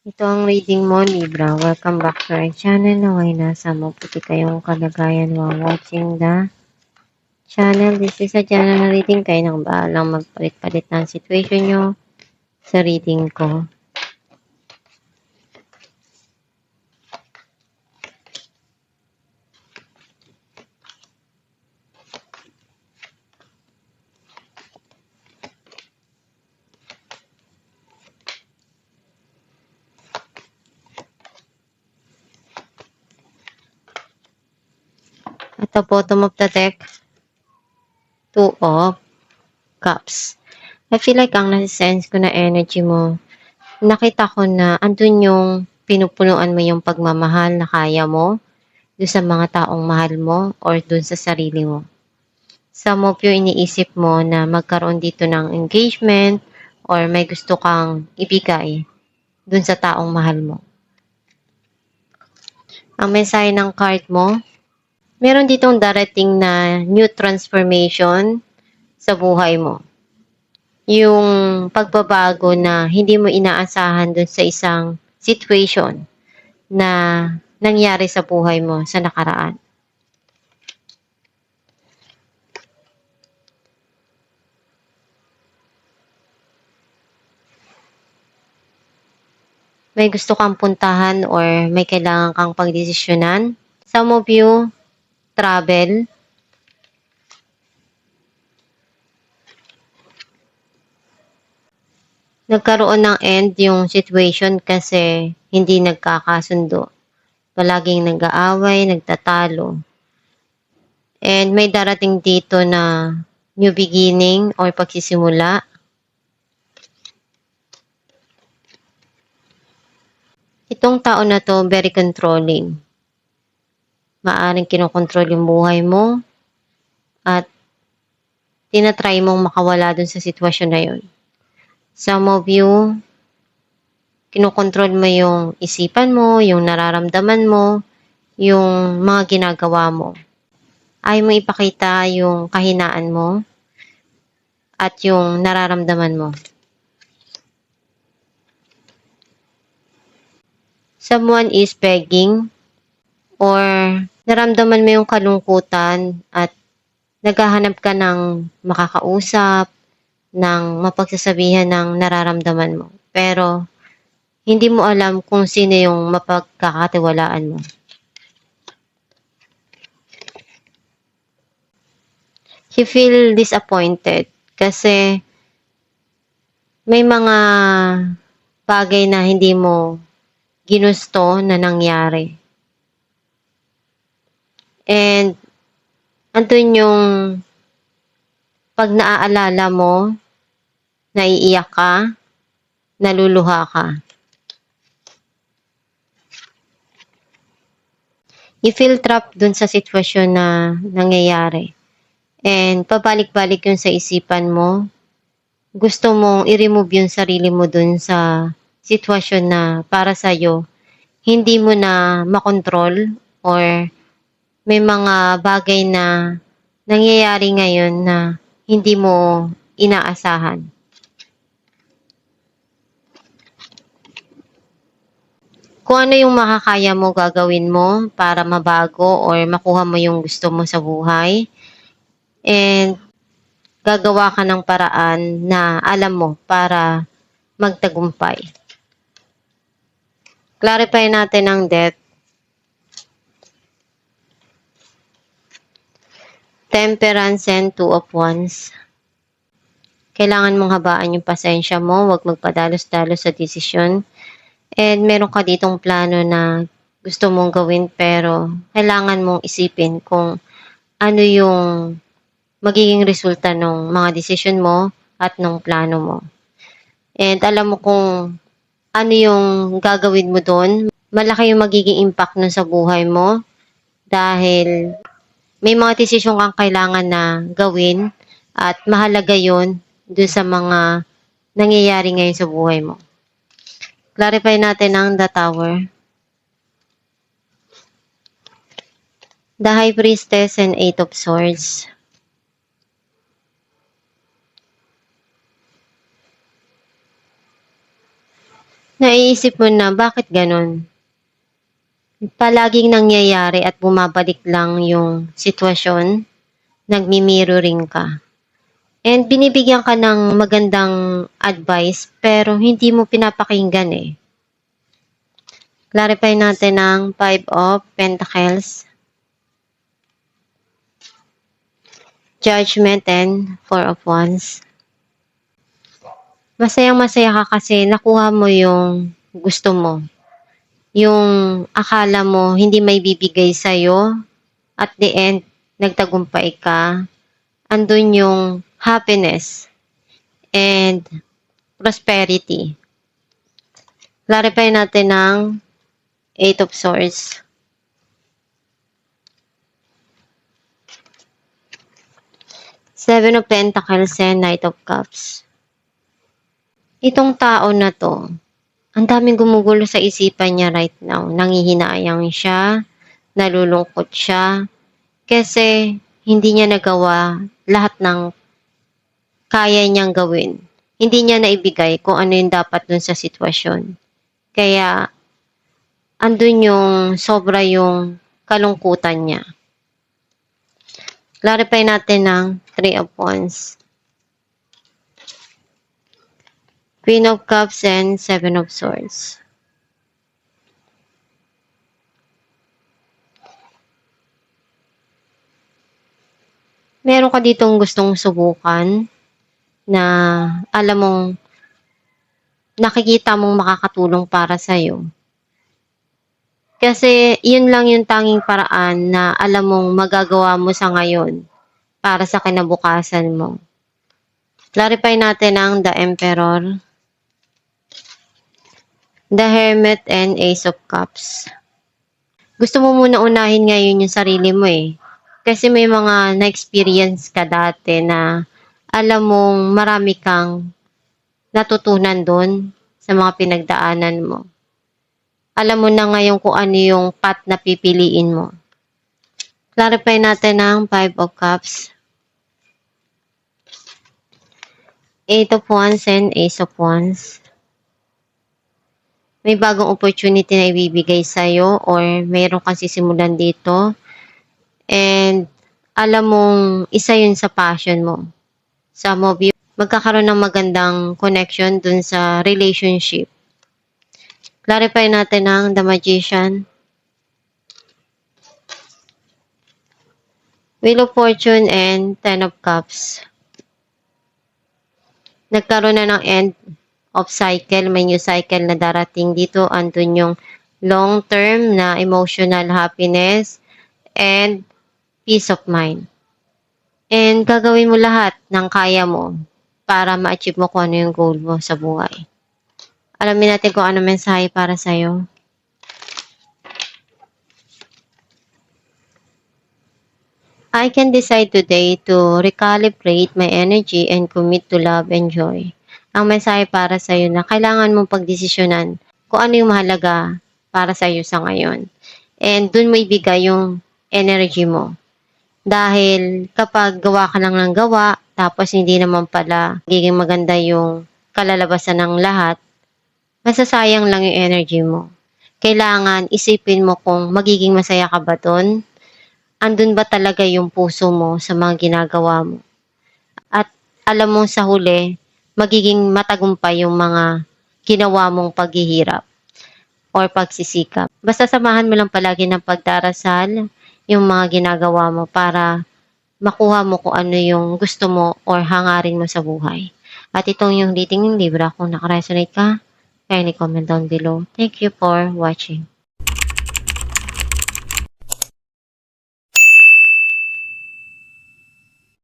Ito ang reading mo, Libra. Welcome back to our channel. Naway nasa mabuti kayong kalagayan while watching the channel. This is a general reading. Kayo nang bahalang magpalit-palit ng situation nyo sa reading ko. At the bottom of the deck, Two of Cups. I feel like ang nasa-sense ko na energy mo, nakita ko na andun yung pinupunuan mo yung pagmamahal na kaya mo dun sa mga taong mahal mo or dun sa sarili mo. Some of you iniisip mo na magkaroon dito ng engagement or may gusto kang ibigay dun sa taong mahal mo. Ang mensahe ng card mo, meron ditong darating na new transformation sa buhay mo. Yung pagbabago na hindi mo inaasahan dun sa isang situation na nangyari sa buhay mo sa nakaraan. May gusto kang puntahan or may kailangan kang pagdesisyonan. Some of you, travel. Nagkaroon ng end yung situation kasi hindi nagkakasundo. Palaging nag-aaway, nagtatalo. And may darating dito na new beginning or pagsisimula. Itong tao na to, very controlling. Maaring kinokontrol yung buhay mo at tinatry mong makawala dun sa sitwasyon na yun. Some of you, kinokontrol mo yung isipan mo, yung nararamdaman mo, yung mga ginagawa mo. Ayaw mo ipakita yung kahinaan mo at yung nararamdaman mo. Someone is begging or naramdaman mo yung kalungkutan at naghahanap ka ng makakausap, ng mapagsasabihan ng nararamdaman mo. Pero hindi mo alam kung sino yung mapagkakatiwalaan mo. You feel disappointed kasi may mga bagay na hindi mo ginusto na nangyari. And andun yung pag naaalala mo, naiiyak ka, naluluha ka. You feel trapped dun sa sitwasyon na nangyayari. And pabalik-balik yun sa isipan mo. Gusto mong i-remove yung sarili mo dun sa sitwasyon na para sa'yo, hindi mo na makontrol or may mga bagay na nangyayari ngayon na hindi mo inaasahan. Kung ano yung makakaya mo gagawin mo para mabago or makuha mo yung gusto mo sa buhay. And gagawa ka ng paraan na alam mo para magtagumpay. Clarify natin ang death. Temperance and Two of Wands. Kailangan mong habaan yung pasensya mo, huwag magpadalos-dalos sa desisyon. And meron ka ditong plano na gusto mong gawin pero kailangan mong isipin kung ano yung magiging resulta ng mga desisyon mo at ng plano mo. And alam mo kung ano yung gagawin mo doon, malaki yung magiging impact nun sa buhay mo dahil may mga desisyon kang kailangan na gawin at mahalaga yun doon sa mga nangyayari ngayon sa buhay mo. Clarify natin ang the Tower. The High Priestess and Eight of Swords. Naiisip mo na bakit gano'n? Palaging nangyayari at bumabalik lang yung sitwasyon, nagmi-mirroring ka. And binibigyan ka ng magandang advice pero hindi mo pinapakinggan eh. Clarify natin ang Five of Pentacles, Judgment, and Four of Wands. Masayang-masaya ka kasi nakuha mo yung gusto mo. Yung akala mo hindi may bibigay sa'yo, at the end, nagtagumpay ka. Andun yung happiness and prosperity. Clarify natin ang Eight of Swords, Seven of Pentacles, and Knight of Cups. Itong tao na to, ang daming gumugulo sa isipan niya right now. Nangihinayang siya, nalulungkot siya, kasi hindi niya nagawa lahat ng kaya niyang gawin. Hindi niya naibigay kung ano yung dapat dun sa sitwasyon. Kaya, andun yung sobra yung kalungkutan niya. Clarify natin ng Three of Wands, Queen of Cups, and Seven of Swords. Meron ka ditong gustong subukan na alam mong nakikita mong makakatulong para sa'yo. Kasi yun lang yung tanging paraan na alam mong magagawa mo sa ngayon para sa kinabukasan mo. Clarify natin ang The Emperor, The Hermit, and Ace of Cups. Gusto mo muna unahin ngayon yung sarili mo eh. Kasi may mga na-experience ka dati na alam mong marami kang natutunan doon sa mga pinagdaanan mo. Alam mo na ngayon kung ano yung path na pipiliin mo. Clarify natin ang Five of Cups, Eight of Wands, and Ace of Wands. May bagong opportunity na ibibigay sa'yo or mayroon kang sisimulan dito. And alam mong isa yun sa passion mo. Some of you, magkakaroon ng magandang connection dun sa relationship. Clarify natin ang The Magician, Wheel of Fortune, and Ten of Cups. Nagkaroon na ng end of cycle, may new cycle na darating dito. Andun yung long-term na emotional happiness and peace of mind. And gagawin mo lahat ng kaya mo para ma-achieve mo kung ano yung goal mo sa buhay. Alamin natin kung ano mensahe para sa'yo. I can decide today to recalibrate my energy and commit to love and joy. Ang mensahe para sa'yo na kailangan mong pagdesisyonan kung ano yung mahalaga para sa'yo sa ngayon. And dun mo ibigay yung energy mo. Dahil kapag gawa ka lang ng gawa, tapos hindi naman pala magiging maganda yung kalalabasan ng lahat, masasayang lang yung energy mo. Kailangan isipin mo kung magiging masaya ka ba doon, andun ba talaga yung puso mo sa mga ginagawa mo. At alam mo sa huli, magiging matagumpay yung mga ginawa mong paghihirap or pagsisikap. Basta samahan mo lang palagi ng pagdarasal yung mga ginagawa mo para makuha mo kung ano yung gusto mo or hangarin mo sa buhay. At itong yung reading ng libra, kung nakaresonate ka, kindly comment down below. Thank you for watching.